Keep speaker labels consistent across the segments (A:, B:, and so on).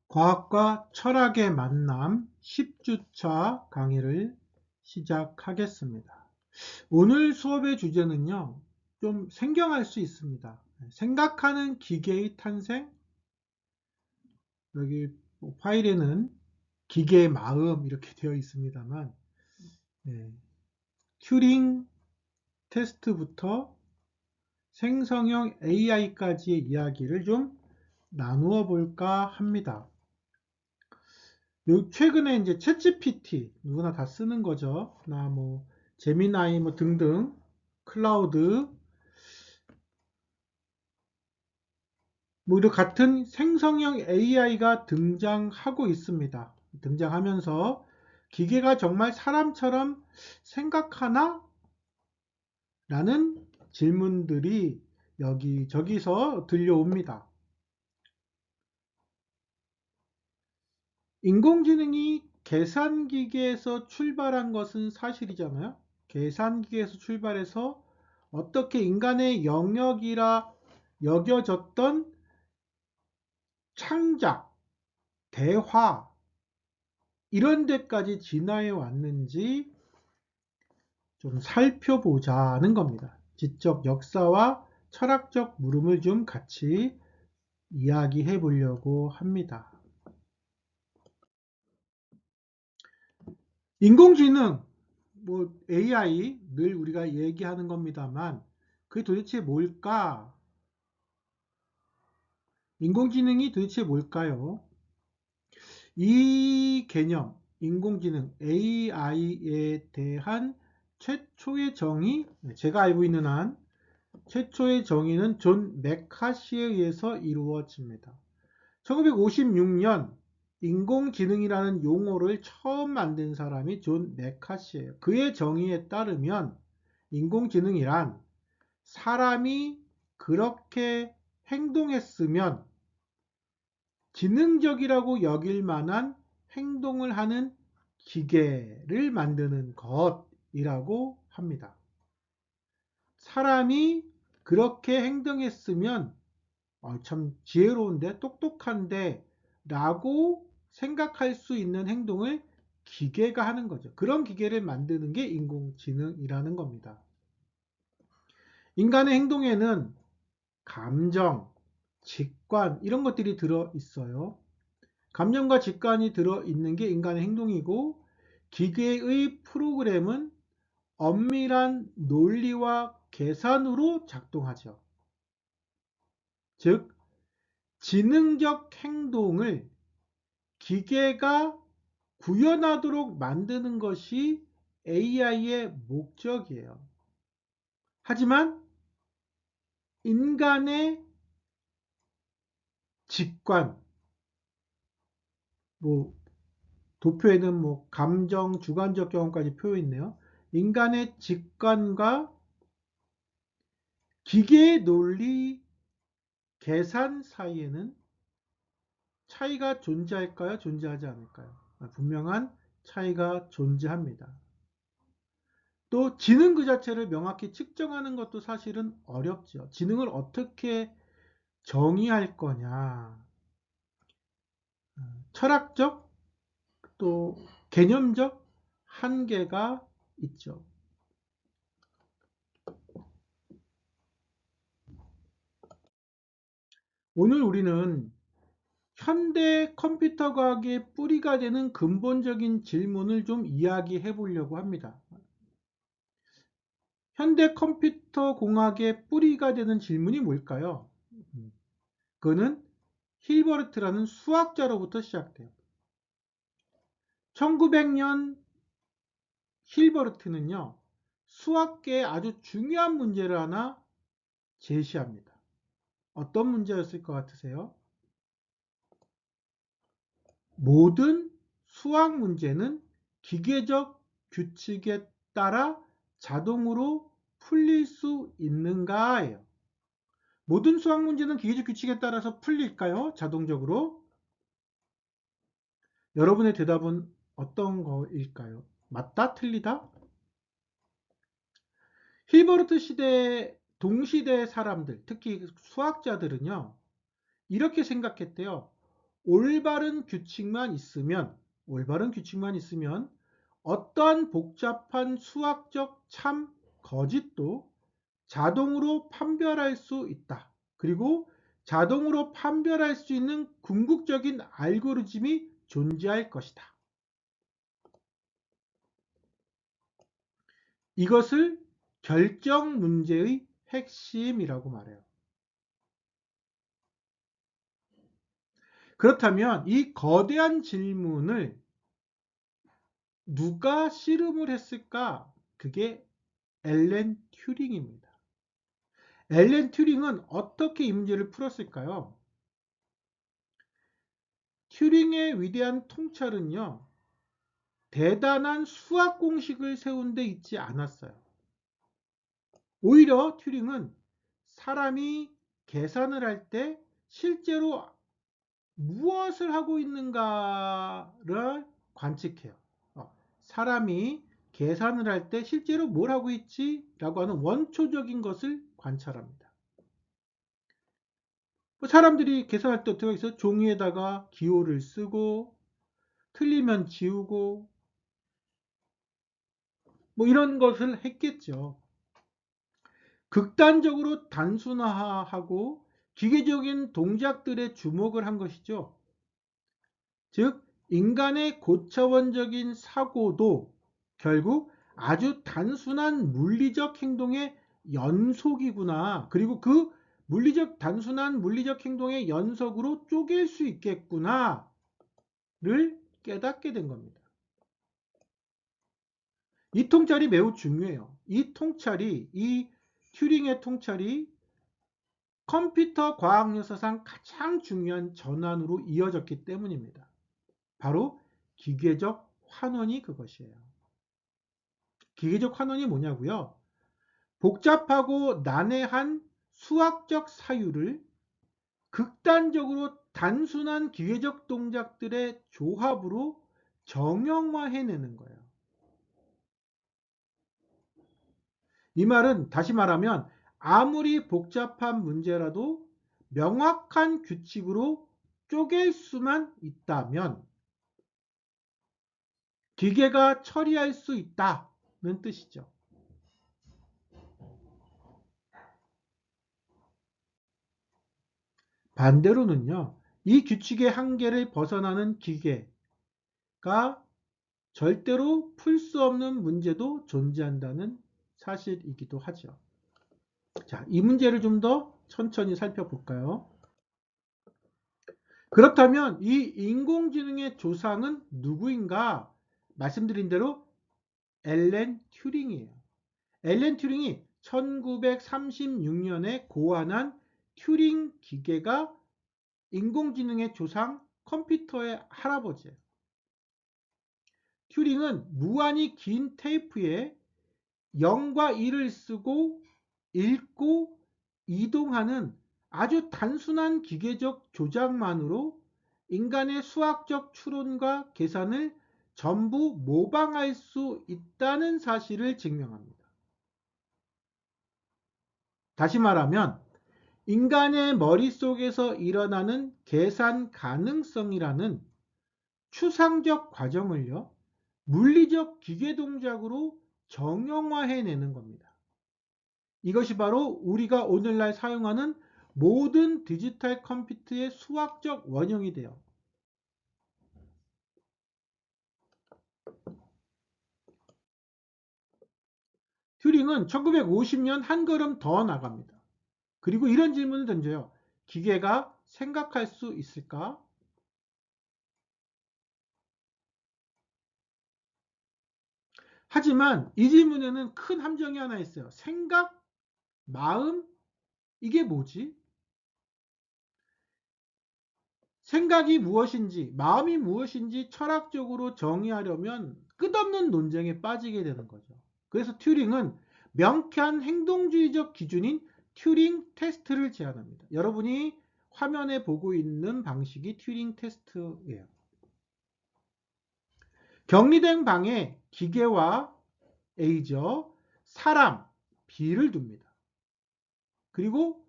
A: 과학과 철학의 만남 10주차 강의를 시작하겠습니다. 오늘 수업의 주제는요, 좀 생경할 수 있습니다. 생각하는 기계의 탄생, 여기 파일에는 기계의 마음 이렇게 되어 있습니다만, 튜링 테스트부터 생성형 AI까지의 이야기를 좀 나누어 볼까 합니다. 최근에 이제 챗GPT 누구나 다 쓰는 거죠. 나 뭐 제미나이 뭐 등등 클라우드 뭐 이런 같은 생성형 AI가 등장하고 있습니다. 등장하면서 기계가 정말 사람처럼 생각하나? 라는 질문들이 여기저기서 들려옵니다. 인공지능이 계산기계에서 출발한 것은 사실이잖아요. 계산기계에서 출발해서 어떻게 인간의 영역이라 여겨졌던 창작, 대화 이런 데까지 진화해 왔는지 좀 살펴보자는 겁니다. 지적 역사와 철학적 물음을 좀 같이 이야기해 보려고 합니다. 인공지능, 뭐 AI 늘 우리가 얘기하는 겁니다만 그게 도대체 뭘까? 인공지능이 도대체 뭘까요? 이 개념, 인공지능 AI에 대한 최초의 정의, 제가 알고 있는 한 최초의 정의는 존 맥카시에 의해서 이루어집니다. 1956년 인공지능이라는 용어를 처음 만든 사람이 존 맥카시예요. 그의 정의에 따르면 인공지능이란 사람이 그렇게 행동했으면 지능적이라고 여길 만한 행동을 하는 기계를 만드는 것이라고 합니다. 사람이 그렇게 행동했으면 참 지혜로운데 똑똑한데 라고 생각할 수 있는 행동을 기계가 하는 거죠. 그런 기계를 만드는 게 인공지능이라는 겁니다. 인간의 행동에는 감정, 직관 이런 것들이 들어 있어요. 감정과 직관이 들어 있는 게 인간의 행동이고 기계의 프로그램은 엄밀한 논리와 계산으로 작동하죠. 즉, 지능적 행동을 기계가 구현하도록 만드는 것이 AI의 목적이에요. 하지만 인간의 직관, 뭐 도표에는 뭐 감정, 주관적 경험까지 표현있네요. 인간의 직관과 기계의 논리, 계산 사이에는 차이가 존재할까요? 존재하지 않을까요? 분명한 차이가 존재합니다. 또 지능 그 자체를 명확히 측정하는 것도 사실은 어렵죠. 지능을 어떻게 정의할 거냐. 철학적 또 개념적 한계가 있죠. 오늘 우리는 현대 컴퓨터 과학의 뿌리가 되는 근본적인 질문을 좀 이야기해 보려고 합니다. 현대 컴퓨터 공학의 뿌리가 되는 질문이 뭘까요? 그거는 힐버트라는 수학자로부터 시작돼요. 1900년 힐버트는요, 수학계에 아주 중요한 문제를 하나 제시합니다. 어떤 문제였을 것 같으세요? 모든 수학 문제는 기계적 규칙에 따라 자동으로 풀릴 수 있는가예요. 모든 수학 문제는 기계적 규칙에 따라서 풀릴까요? 자동적으로? 여러분의 대답은 어떤 거일까요? 맞다? 틀리다? 힐버트 시대 동시대 사람들, 특히 수학자들은요, 이렇게 생각했대요. 올바른 규칙만 있으면 어떠한 복잡한 수학적 참, 거짓도 자동으로 판별할 수 있다. 그리고 자동으로 판별할 수 있는 궁극적인 알고리즘이 존재할 것이다. 이것을 결정 문제의 핵심이라고 말해요. 그렇다면 이 거대한 질문을 누가 씨름을 했을까? 그게 앨런 튜링입니다. 앨런 튜링은 어떻게 이 문제를 풀었을까요? 튜링의 위대한 통찰은요, 대단한 수학 공식을 세운 데 있지 않았어요. 오히려 튜링은 사람이 계산을 할 때 실제로 무엇을 하고 있는가를 관측해요. 사람이 계산을 할 때 실제로 뭘 하고 있지? 라고 하는 원초적인 것을 관찰합니다. 사람들이 계산할 때 어떻게 하겠어요? 종이에다가 기호를 쓰고 틀리면 지우고 뭐 이런 것을 했겠죠. 극단적으로 단순화하고 기계적인 동작들에 주목을 한 것이죠. 즉 인간의 고차원적인 사고도 결국 아주 단순한 물리적 행동의 연속이구나. 그리고 그 단순한 물리적 행동의 연속으로 쪼갤 수 있겠구나를 깨닫게 된 겁니다. 이 통찰이 매우 중요해요. 이 튜링의 통찰이 컴퓨터 과학 역사상 가장 중요한 전환으로 이어졌기 때문입니다. 바로 기계적 환원이 그것이에요. 기계적 환원이 뭐냐고요? 복잡하고 난해한 수학적 사유를 극단적으로 단순한 기계적 동작들의 조합으로 정형화해내는 거예요. 이 말은 다시 말하면 아무리 복잡한 문제라도 명확한 규칙으로 쪼갤 수만 있다면 기계가 처리할 수 있다는 뜻이죠. 반대로는요, 이 규칙의 한계를 벗어나는 기계가 절대로 풀 수 없는 문제도 존재한다는 사실이기도 하죠. 자, 이 문제를 좀 더 천천히 살펴볼까요? 그렇다면 이 인공지능의 조상은 누구인가? 말씀드린 대로 앨런 튜링이에요. 앨런 튜링이 1936년에 고안한 튜링 기계가 인공지능의 조상 컴퓨터의 할아버지예요. 튜링은 무한히 긴 테이프에 0과 1을 쓰고 읽고 이동하는 아주 단순한 기계적 조작만으로 인간의 수학적 추론과 계산을 전부 모방할 수 있다는 사실을 증명합니다. 다시 말하면 인간의 머릿속에서 일어나는 계산 가능성이라는 추상적 과정을요, 물리적 기계 동작으로 정형화해내는 겁니다. 이것이 바로 우리가 오늘날 사용하는 모든 디지털 컴퓨터의 수학적 원형이 돼요. 튜링은 1950년 한 걸음 더 나갑니다. 그리고 이런 질문을 던져요. 기계가 생각할 수 있을까? 하지만 이 질문에는 큰 함정이 하나 있어요. 생각, 마음, 이게 뭐지? 생각이 무엇인지, 마음이 무엇인지 철학적으로 정의하려면 끝없는 논쟁에 빠지게 되는 거죠. 그래서 튜링은 명쾌한 행동주의적 기준인 튜링 테스트를 제안합니다. 여러분이 화면에 보고 있는 방식이 튜링 테스트예요. 격리된 방에 기계와 A죠, 사람 B를 둡니다. 그리고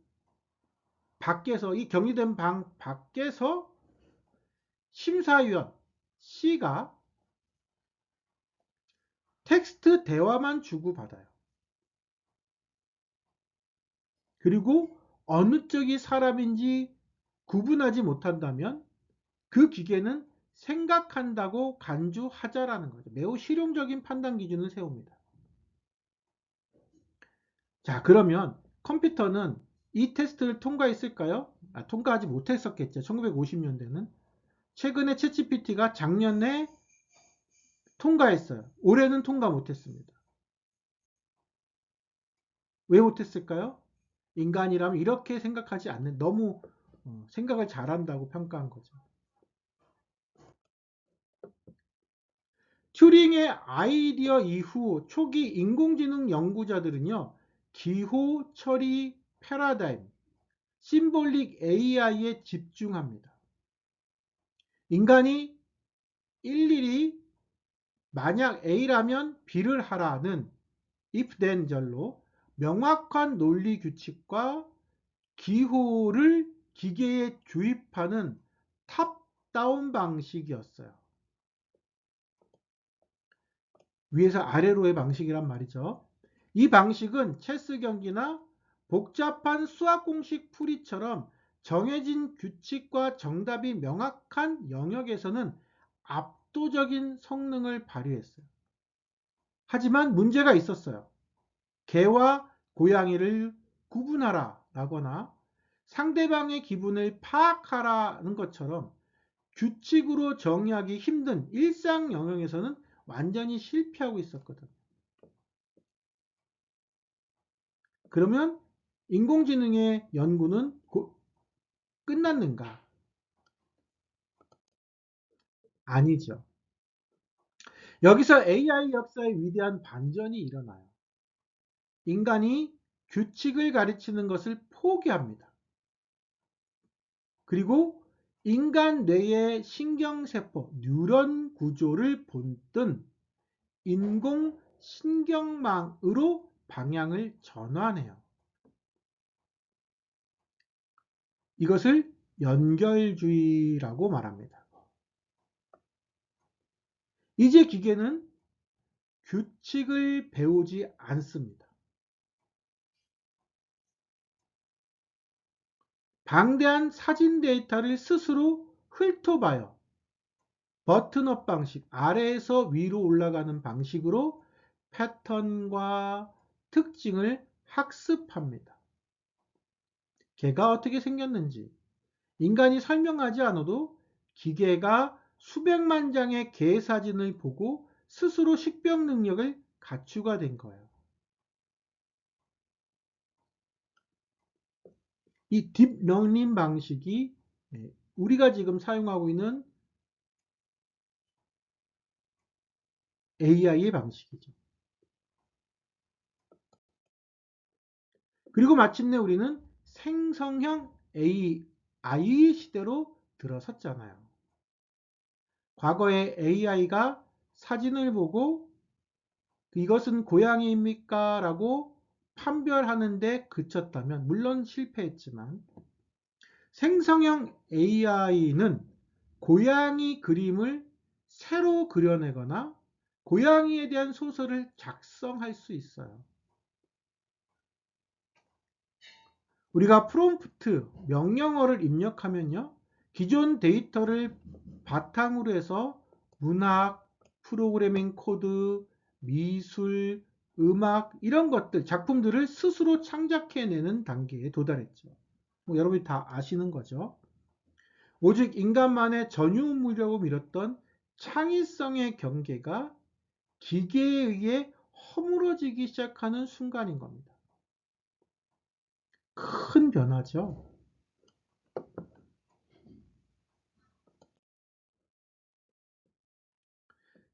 A: 밖에서 이 격리된 방 밖에서 심사위원 C가 텍스트 대화만 주고받아요. 그리고 어느 쪽이 사람인지 구분하지 못한다면 그 기계는 생각한다고 간주하자라는 거죠. 매우 실용적인 판단 기준을 세웁니다. 자, 그러면 컴퓨터는 이 테스트를 통과했을까요? 통과하지 못했었겠죠. 1950년대는. 최근에 챗GPT가 작년에 통과했어요. 올해는 통과 못했습니다. 왜 못했을까요? 인간이라면 이렇게 생각하지 않는, 너무 생각을 잘한다고 평가한 거죠. 튜링의 아이디어 이후 초기 인공지능 연구자들은요, 기호 처리 패러다임, 심볼릭 AI에 집중합니다. 인간이 일일이 만약 A라면 B를 하라는 if then 절로 명확한 논리 규칙과 기호를 기계에 주입하는 탑다운 방식이었어요. 위에서 아래로의 방식이란 말이죠. 이 방식은 체스 경기나 복잡한 수학 공식 풀이처럼 정해진 규칙과 정답이 명확한 영역에서는 압도적인 성능을 발휘했어요. 하지만 문제가 있었어요. 개와 고양이를 구분하라 라거나 상대방의 기분을 파악하라는 것처럼 규칙으로 정의하기 힘든 일상 영역에서는 완전히 실패하고 있었거든. 그러면 인공지능의 연구는 끝났는가? 아니죠. 여기서 AI 역사의 위대한 반전이 일어나요. 인간이 규칙을 가르치는 것을 포기합니다. 그리고 인간 뇌의 신경세포, 뉴런 구조를 본뜬 인공신경망으로 방향을 전환해요. 이것을 연결주의라고 말합니다. 이제 기계는 규칙을 배우지 않습니다. 방대한 사진 데이터를 스스로 훑어봐요. 버튼업 방식, 아래에서 위로 올라가는 방식으로 패턴과 특징을 학습합니다. 개가 어떻게 생겼는지 인간이 설명하지 않아도 기계가 수백만 장의 개 사진을 보고 스스로 식병 능력을 갖추게 된 거예요. 이 딥러닝 방식이 우리가 지금 사용하고 있는 AI의 방식이죠. 그리고 마침내 우리는 생성형 AI 시대로 들어섰잖아요. 과거에 AI가 사진을 보고 이것은 고양이입니까? 라고 판별하는데 그쳤다면, 물론 실패했지만, 생성형 AI는 고양이 그림을 새로 그려내거나 고양이에 대한 소설을 작성할 수 있어요. 우리가 프롬프트, 명령어를 입력하면요, 기존 데이터를 바탕으로 해서 문학, 프로그래밍 코드, 미술, 음악 이런 것들, 작품들을 스스로 창작해내는 단계에 도달했죠. 여러분이 다 아시는 거죠. 오직 인간만의 전유물이라고 밀었던 창의성의 경계가 기계에 의해 허물어지기 시작하는 순간인 겁니다. 큰 변화죠.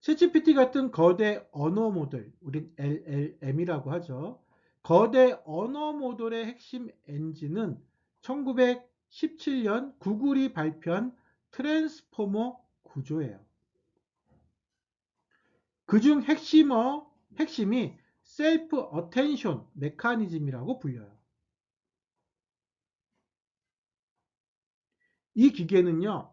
A: 챗GPT 같은 거대 언어 모델, 우린 LLM이라고 하죠. 거대 언어 모델의 핵심 엔진은 1917년 구글이 발표한 트랜스포머 구조예요. 그중 핵심이 셀프 어텐션 메커니즘이라고 불려요. 이 기계는요,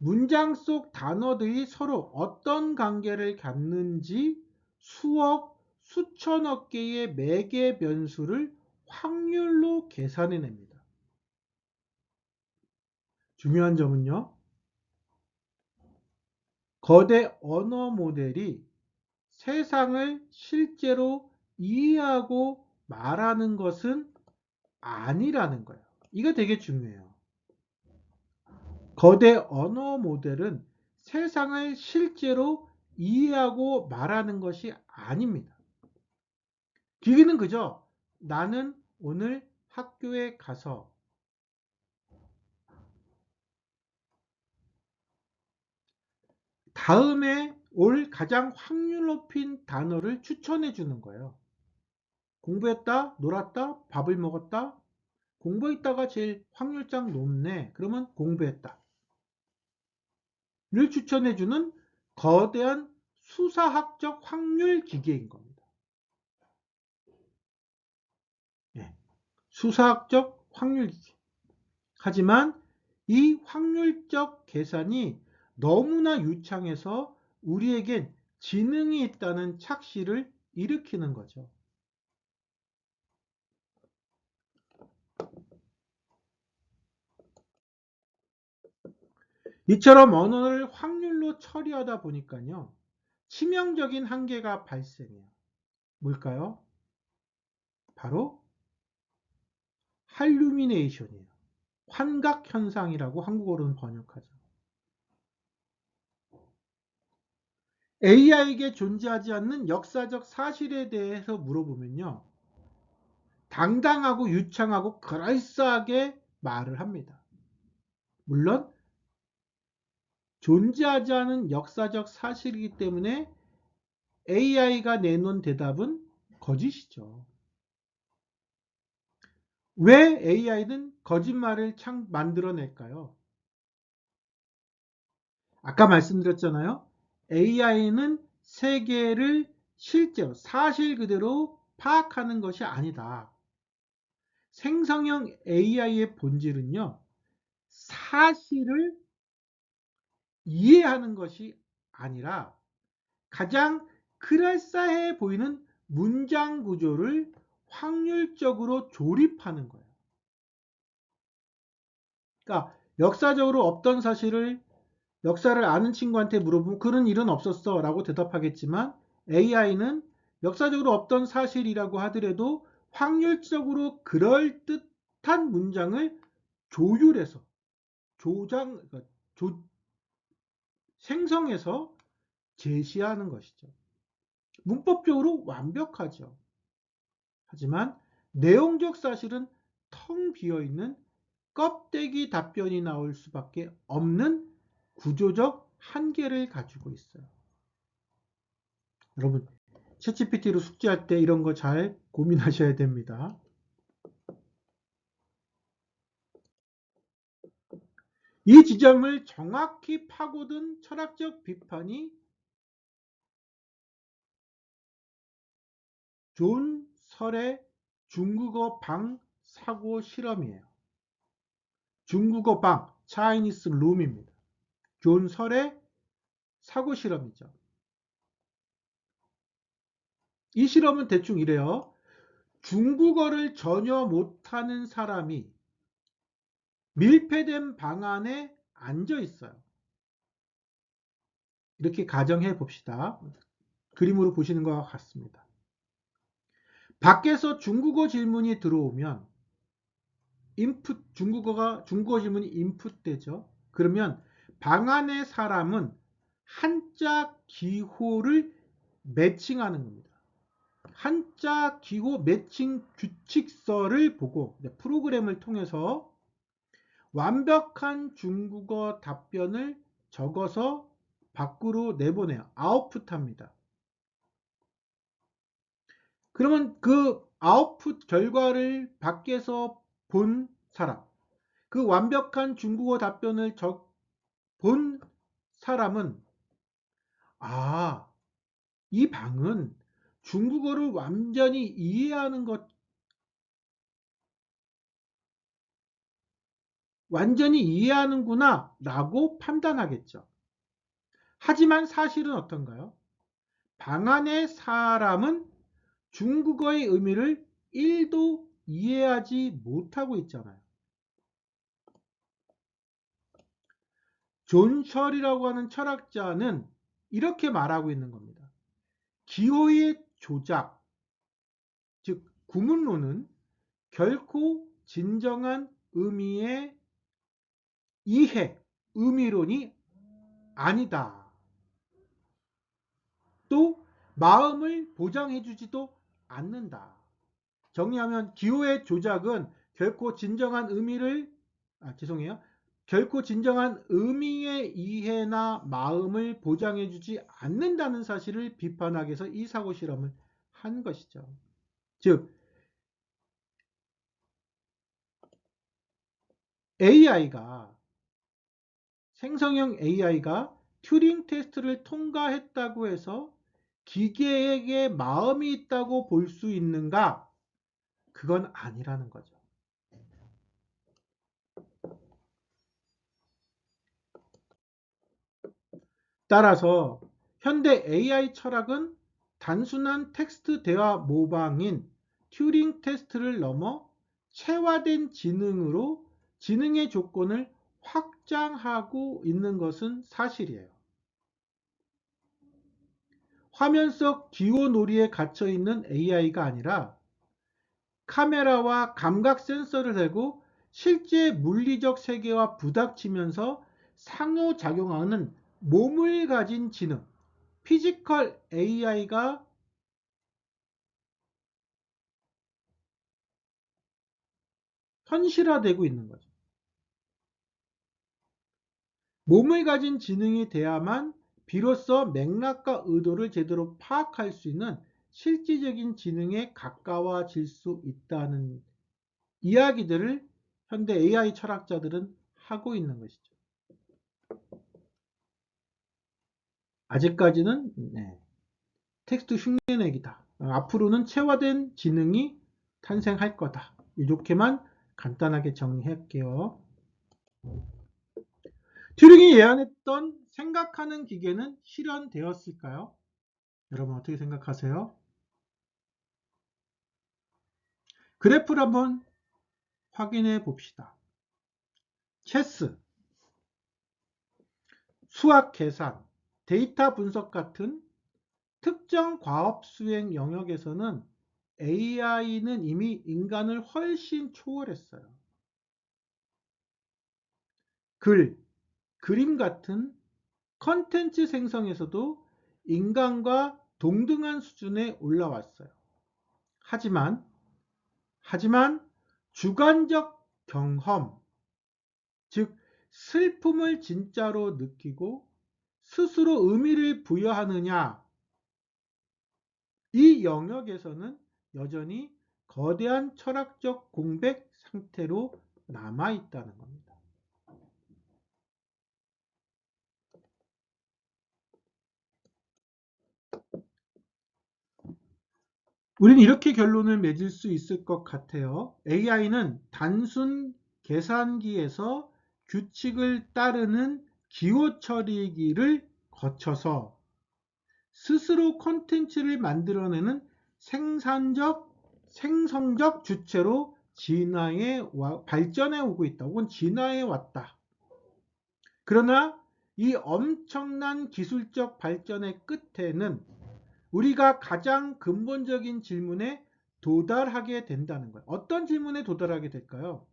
A: 문장 속 단어들이 서로 어떤 관계를 갖는지 수억, 수천억 개의 매개 변수를 확률로 계산해냅니다. 중요한 점은요, 거대 언어 모델이 세상을 실제로 이해하고 말하는 것은 아니라는 거예요. 이거 되게 중요해요. 거대 언어 모델은 세상을 실제로 이해하고 말하는 것이 아닙니다. 기계는 그저 나는 오늘 학교에 가서 다음에 올 가장 확률 높인 단어를 추천해 주는 거예요. 공부했다, 놀았다, 밥을 먹었다. 공부했다가 제일 확률상 높네. 그러면 공부했다. 를 추천해 주는 거대한 수사학적 확률 기계인 겁니다. 예, 수사학적 확률 기계. 하지만 이 확률적 계산이 너무나 유창해서 우리에겐 지능이 있다는 착시를 일으키는 거죠. 이처럼 언어를 확률로 처리하다 보니까요, 치명적인 한계가 발생해요. 뭘까요? 바로 할루미네이션이에요. 환각 현상이라고 한국어로는 번역하죠. AI에게 존재하지 않는 역사적 사실에 대해서 물어보면요, 당당하고 유창하고 그럴싸하게 말을 합니다. 물론 존재하지 않은 역사적 사실이기 때문에 AI가 내놓은 대답은 거짓이죠. 왜 AI는 거짓말을 만들어낼까요? 아까 말씀드렸잖아요. AI는 세계를 실제로 사실 그대로 파악하는 것이 아니다. 생성형 AI의 본질은요, 사실을 이해하는 것이 아니라 가장 그럴싸해 보이는 문장 구조를 확률적으로 조립하는 거예요. 그러니까 역사적으로 없던 사실을 역사를 아는 친구한테 물어보면 그런 일은 없었어 라고 대답하겠지만 AI는 역사적으로 없던 사실이라고 하더라도 확률적으로 그럴듯한 문장을 조율해서 그러니까 생성해서 제시하는 것이죠. 문법적으로 완벽하죠. 하지만 내용적 사실은 텅 비어있는 껍데기 답변이 나올 수밖에 없는 구조적 한계를 가지고 있어요. 여러분, 챗GPT로 숙제할 때 이런 거 잘 고민하셔야 됩니다. 이 지점을 정확히 파고든 철학적 비판이 존 설의 중국어 방 사고 실험이에요. 중국어 방, 차이니스 룸입니다. 존 설의 사고 실험이죠. 이 실험은 대충 이래요. 중국어를 전혀 못하는 사람이 밀폐된 방 안에 앉아 있어요. 이렇게 가정해 봅시다. 그림으로 보시는 것과 같습니다. 밖에서 중국어 질문이 들어오면 중국어 질문이 인풋되죠. 그러면 방 안의 사람은 한자 기호를 매칭하는 겁니다. 한자 기호 매칭 규칙서를 보고 프로그램을 통해서 완벽한 중국어 답변을 적어서 밖으로 내보내요. 아웃풋합니다. 그러면 그 아웃풋 결과를 밖에서 본 사람, 그 완벽한 중국어 답변을 본 사람은 이 방은 중국어를 완전히 이해하는 것 완전히 이해하는구나 라고 판단하겠죠. 하지만 사실은 어떤가요? 방안의 사람은 중국어의 의미를 1도 이해하지 못하고 있잖아요. 존 셜이라고 하는 철학자는 이렇게 말하고 있는 겁니다. 기호의 조작, 즉 구문론은 결코 진정한 의미의 이해, 의미론이 아니다. 또 마음을 보장해주지도 않는다. 정리하면 기호의 조작은 결코 진정한 의미를 죄송해요. 결코 진정한 의미의 이해나 마음을 보장해주지 않는다는 사실을 비판하기 위해서 이 사고 실험을 한 것이죠. 즉 AI가 생성형 AI가 튜링 테스트를 통과했다고 해서 기계에게 마음이 있다고 볼 수 있는가? 그건 아니라는 거죠. 따라서 현대 AI 철학은 단순한 텍스트 대화 모방인 튜링 테스트를 넘어 체화된 지능으로 지능의 조건을 확장하고 있는 것은 사실이에요. 화면 속 기호놀이에 갇혀 있는 AI가 아니라 카메라와 감각 센서를 대고 실제 물리적 세계와 부닥치면서 상호작용하는 몸을 가진 지능, 피지컬 AI가 현실화되고 있는 거죠. 몸을 가진 지능이 돼야만 비로소 맥락과 의도를 제대로 파악할 수 있는 실질적인 지능에 가까워질 수 있다는 이야기들을 현대 AI 철학자들은 하고 있는 것이죠. 아직까지는 텍스트 흉내내기다. 앞으로는 체화된 지능이 탄생할 거다. 이렇게만 간단하게 정리할게요. 튜링이 예언했던 생각하는 기계는 실현되었을까요? 여러분 어떻게 생각하세요? 그래프를 한번 확인해 봅시다. 체스, 수학 계산, 데이터 분석 같은 특정 과업 수행 영역에서는 AI는 이미 인간을 훨씬 초월했어요. 글, 그림 같은 컨텐츠 생성에서도 인간과 동등한 수준에 올라왔어요. 하지만 주관적 경험, 즉 슬픔을 진짜로 느끼고 스스로 의미를 부여하느냐, 이 영역에서는 여전히 거대한 철학적 공백 상태로 남아 있다는 겁니다. 우리는 이렇게 결론을 맺을 수 있을 것 같아요. AI는 단순 계산기에서 규칙을 따르는 기호 처리기를 거쳐서 스스로 콘텐츠를 만들어내는 생성적 주체로 발전해 오고 있다. 혹은 진화해 왔다. 그러나 이 엄청난 기술적 발전의 끝에는 우리가 가장 근본적인 질문에 도달하게 된다는 거예요. 어떤 질문에 도달하게 될까요?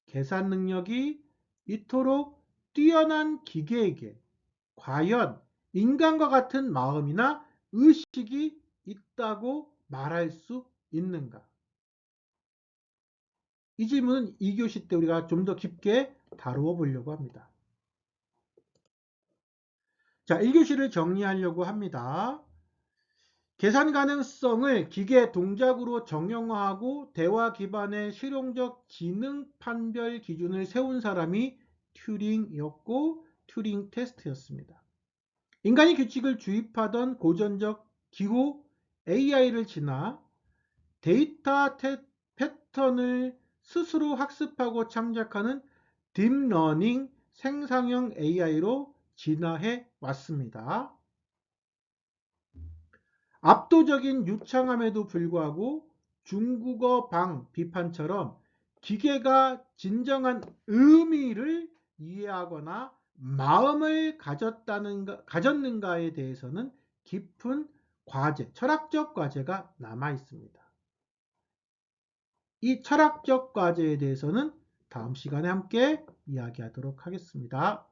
A: 계산 능력이 이토록 뛰어난 기계에게 과연 인간과 같은 마음이나 의식이 있다고 말할 수 있는가? 이 질문은 2교시 때 우리가 좀 더 깊게 다루어 보려고 합니다. 자, 1교시를 정리하려고 합니다. 계산 가능성을 기계 동작으로 정형화하고 대화 기반의 실용적 지능 판별 기준을 세운 사람이 튜링이었고 튜링 테스트였습니다. 인간이 규칙을 주입하던 고전적 기호 AI를 지나 데이터 패턴을 스스로 학습하고 창작하는 딥러닝 생성형 AI로 진화해 왔습니다. 압도적인 유창함에도 불구하고 중국어 방 비판처럼 기계가 진정한 의미를 이해하거나 마음을 가졌는가에 대해서는 깊은 과제, 철학적 과제가 남아 있습니다. 이 철학적 과제에 대해서는 다음 시간에 함께 이야기하도록 하겠습니다.